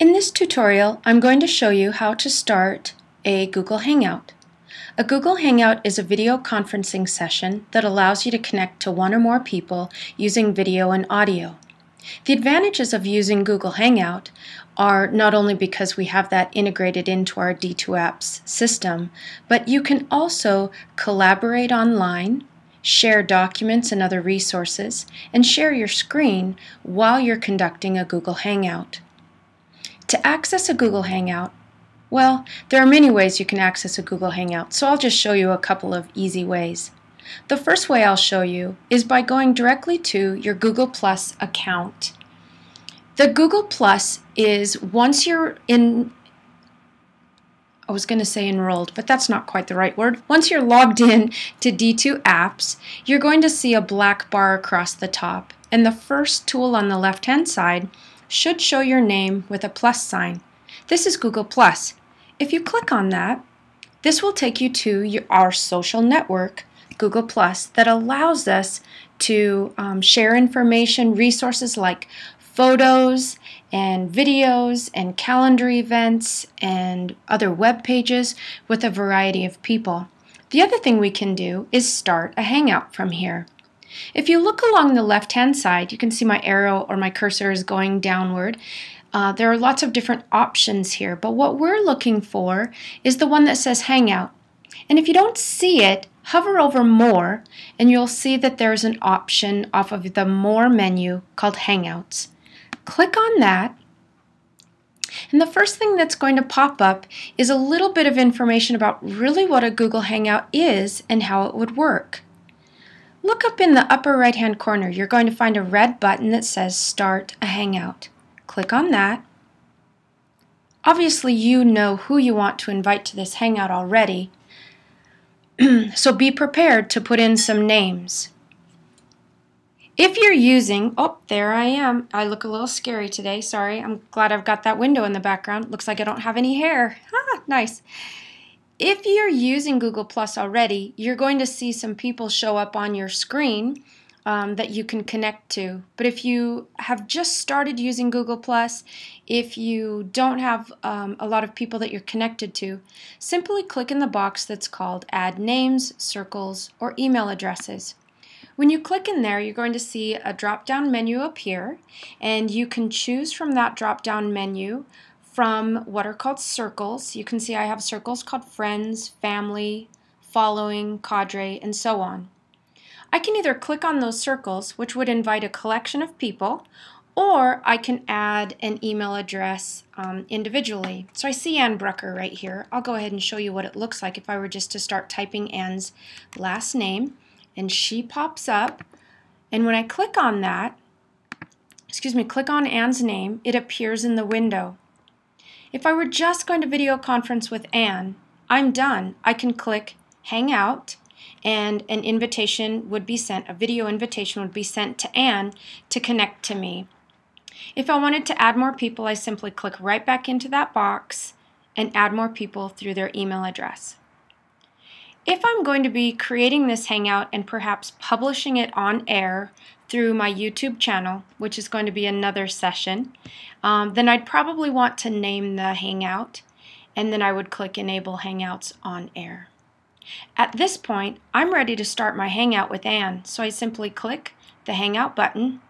In this tutorial, I'm going to show you how to start a Google Hangout. A Google Hangout is a video conferencing session that allows you to connect to one or more people using video and audio. The advantages of using Google Hangout are not only because we have that integrated into our D2Apps system, but you can also collaborate online, share documents and other resources, and share your screen while you're conducting a Google Hangout. To access a Google Hangout, well, there are many ways you can access a Google Hangout, so I'll just show you a couple of easy ways. The first way I'll show you is by going directly to your Google Plus account. The Google Plus is once you're I was going to say enrolled, but that's not quite the right word. Once you're logged in to D2Apps, you're going to see a black bar across the top, and the first tool on the left-hand side should show your name with a plus sign. This is Google Plus. If you click on that, this will take you to our social network, Google Plus, that allows us to share information, resources like photos and videos and calendar events and other web pages with a variety of people. The other thing we can do is start a Hangout from here. If you look along the left-hand side, you can see my arrow or my cursor is going downward. There are lots of different options here, but what we're looking for is the one that says Hangout. And if you don't see it, hover over More, and you'll see that there's an option off of the More menu called Hangouts. Click on that, and the first thing that's going to pop up is a little bit of information about really what a Google Hangout is and how it would work. Look up in the upper right-hand corner. You're going to find a red button that says Start a Hangout. Click on that. Obviously, you know who you want to invite to this Hangout already, so be prepared to put in some names. If you're using, oh, there I am. I look a little scary today. Sorry. I'm glad I've got that window in the background. Looks like I don't have any hair. Nice. If you're using Google Plus already, you're going to see some people show up on your screen that you can connect to. But if you have just started using Google Plus, if you don't have a lot of people that you're connected to, simply click in the box that's called Add Names, Circles, or Email Addresses. When you click in there, you're going to see a drop-down menu appear, and you can choose from that drop-down menu from what are called circles. You can see I have circles called Friends, Family, Following, Cadre, and so on. I can either click on those circles, which would invite a collection of people, or I can add an email address individually. So I see Ann Brucker right here. I'll go ahead and show you what it looks like if I were just to start typing Ann's last name. And she pops up, and when I click on that, click on Ann's name, it appears in the window. If I were just going to video conference with Ann, I'm done. I can click Hangout, and an invitation would be sent, a video invitation would be sent to Ann to connect to me. If I wanted to add more people, I simply click right back into that box and add more people through their email address. If I'm going to be creating this Hangout and perhaps publishing it on air through my YouTube channel, which is going to be another session, then I'd probably want to name the Hangout, and then I would click Enable Hangouts on Air. At this point, I'm ready to start my Hangout with Ann, so I simply click the Hangout button.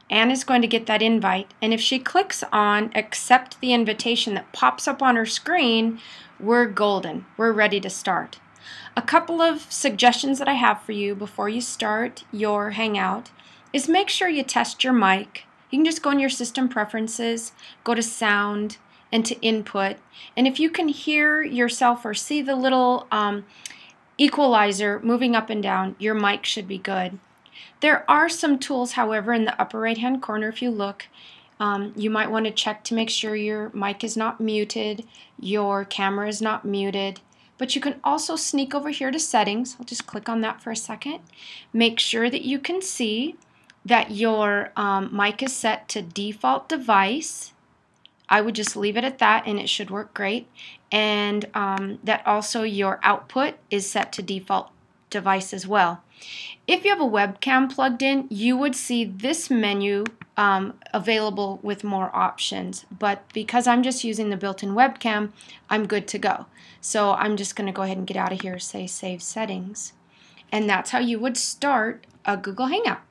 Ann is going to get that invite, and if she clicks on Accept the Invitation that pops up on her screen, we're golden. We're ready to start. A couple of suggestions that I have for you before you start your Hangout is make sure you test your mic. You can just go in your system preferences, go to sound, and to input. And if you can hear yourself or see the little equalizer moving up and down, your mic should be good. There are some tools, however, in the upper right-hand corner. If you look, you might want to check to make sure your mic is not muted, your camera is not muted. But you can also sneak over here to settings. I'll just click on that for a second. Make sure that you can see that your mic is set to default device. I would just leave it at that and it should work great. And that also your output is set to default device as well. If you have a webcam plugged in, you would see this menu available with more options. But because I'm just using the built-in webcam, I'm good to go. So I'm just going to go ahead and get out of here, say Save Settings. And that's how you would start a Google Hangout.